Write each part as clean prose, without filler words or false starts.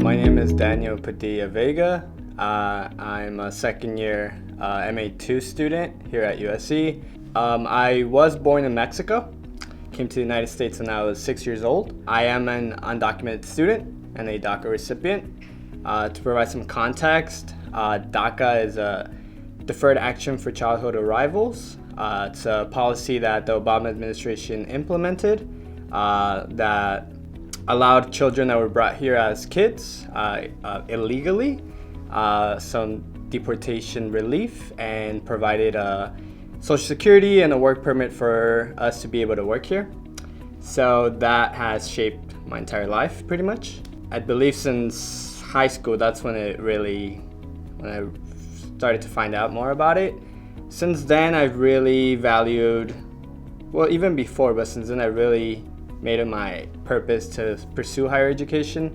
My name is Padilla Vega. I'm a second year MA2 student here at USC. I was born in Mexico, came to the United States when I was 6 years old. I am an undocumented student and a DACA recipient. To provide some context, DACA is a Deferred Action for Childhood Arrivals. It's a policy that the Obama administration implemented that allowed children that were brought here as kids illegally some deportation relief and provided Social Security and a work permit for us to be able to work here. So that has shaped my entire life pretty much. I believe since high school, that's when I started to find out more about it. Since then, I've really valued, well, even before, but since then I really made it my purpose to pursue higher education.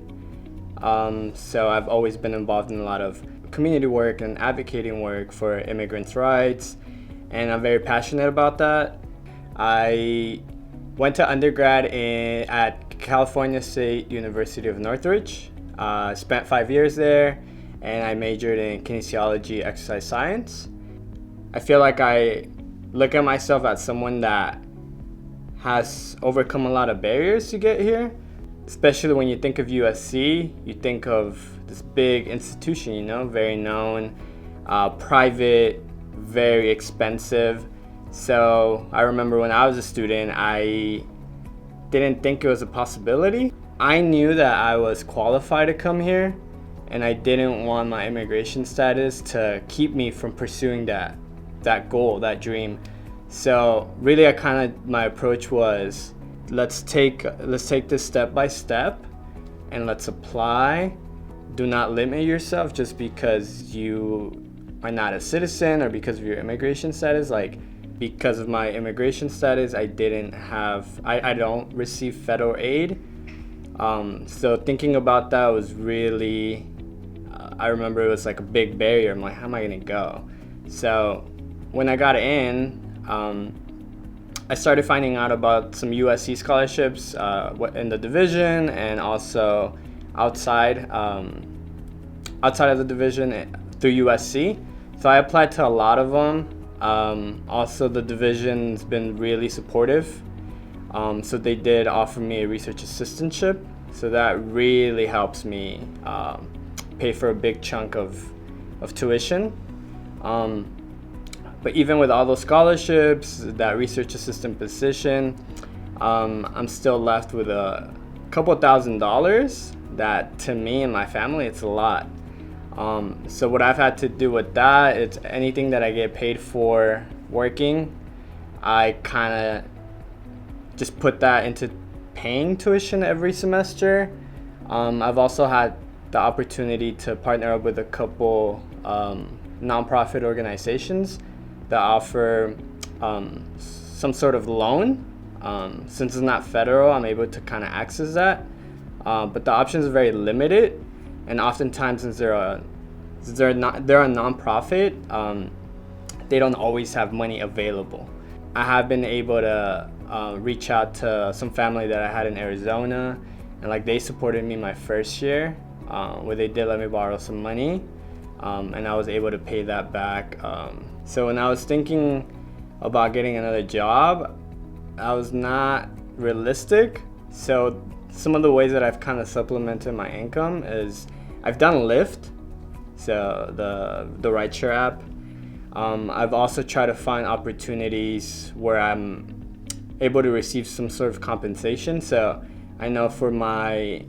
So I've always been involved in a lot of community work and advocating work for immigrants' rights, and I'm very passionate about that. I went to undergrad at California State University of Northridge. Spent 5 years there, and I majored in kinesiology, exercise science. I feel like I look at myself as someone that has overcome a lot of barriers to get here. Especially when you think of USC, you think of this big institution, very known, private, very expensive. So I remember when I was a student, I didn't think it was a possibility. I knew that I was qualified to come here, and I didn't want my immigration status to keep me from pursuing that goal, that dream. So really, my approach was, let's take this step by step, and let's apply. Do not limit yourself just because you are not a citizen or because of your immigration status. Like, because of my immigration status, I don't receive federal aid. So thinking about that was really, I remember it was like a big barrier. I'm like, how am I gonna go? So when I got in, I started finding out about some USC scholarships in the division and also outside of the division through USC. So I applied to a lot of them. Also, the division's been really supportive. So they did offer me a research assistantship. So that really helps me pay for a big chunk of tuition. But even with all those scholarships, that research assistant position, I'm still left with a couple $1,000s that, to me and my family, it's a lot. So what I've had to do with that, it's anything that I get paid for working, I kind of just put that into paying tuition every semester. I've also had the opportunity to partner up with a couple nonprofit organizations that offer some sort of loan. Since it's not federal, I'm able to kind of access that. But the options are very limited, and oftentimes since they're a nonprofit, they don't always have money available. I have been able to reach out to some family that I had in Arizona, and they supported me my first year, where they did let me borrow some money, and I was able to pay that back. So when I was thinking about getting another job, I was not realistic. So some of the ways that I've kind of supplemented my income is I've done Lyft, so the rideshare app. I've also tried to find opportunities where I'm able to receive some sort of compensation. So I know for my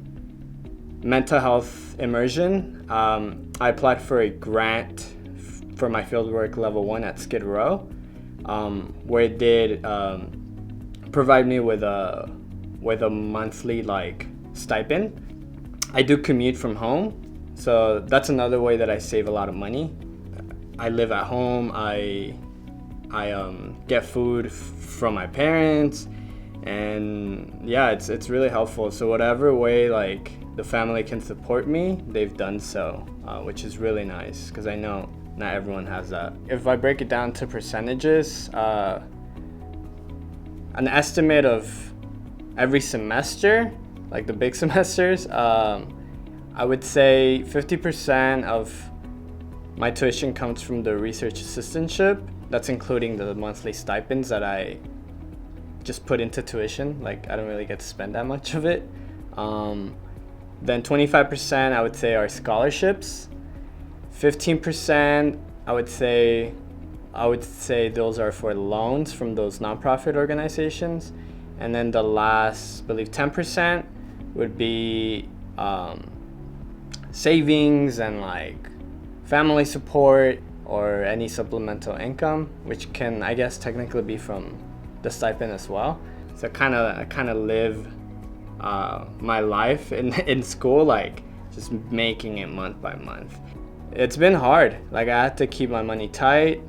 mental health immersion, I applied for a grant for my fieldwork level 1 at Skid Row, where it did provide me with a monthly stipend. I do commute from home, so that's another way that I save a lot of money. I live at home. I get food from my parents, and yeah, it's really helpful. So whatever way the family can support me, they've done so, which is really nice because I know not everyone has that. If I break it down to percentages, an estimate of every semester, like the big semesters, I would say 50% of my tuition comes from the research assistantship. That's including the monthly stipends that I just put into tuition. Like, I don't really get to spend that much of it. Then 25% I would say are scholarships. 15% I would say those are for loans from those nonprofit organizations. And then the last, I believe 10% would be savings and like family support or any supplemental income, which can, I guess, technically be from the stipend as well. So I kind of live my life in school, like just making it month by month. It's been hard. Like, I had to keep my money tight.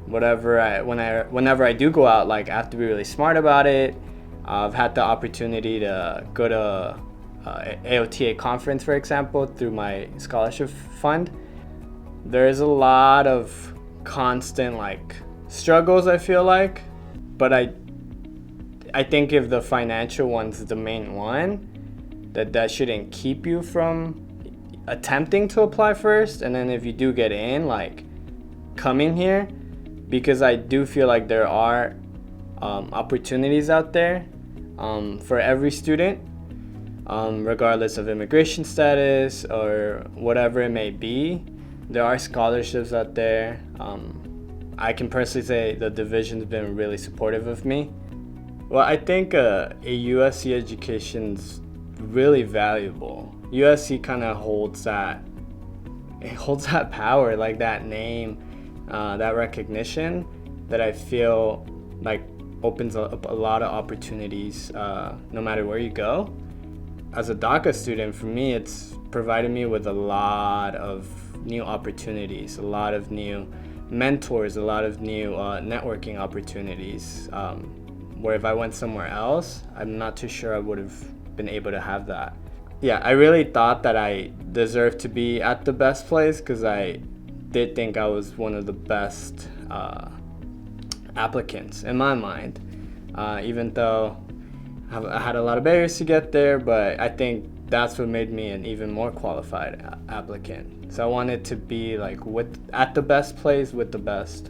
Whenever I do go out, like, I have to be really smart about it. I've had the opportunity to go to AOTA conference, for example, through my scholarship fund. There's a lot of constant like struggles, I feel like, but I think if the financial one's the main one, that shouldn't keep you from attempting to apply first. And then if you do get in, like, coming here, because I do feel like there are opportunities out there for every student, regardless of immigration status or whatever it may be. There are scholarships out there. I can personally say the division's been really supportive of me. Well, I think a USC education's really valuable. USC kind of holds that power, like that name, that recognition, that I feel like opens up a lot of opportunities no matter where you go. As a DACA student, for me, it's provided me with a lot of new opportunities, a lot of new mentors, a lot of new networking opportunities, where if I went somewhere else, I'm not too sure I would have been able to have that. Yeah, I really thought that I deserved to be at the best place, because I did think I was one of the best applicants in my mind, even though I had a lot of barriers to get there, but I think that's what made me an even more qualified applicant. So I wanted to be like at the best place with the best.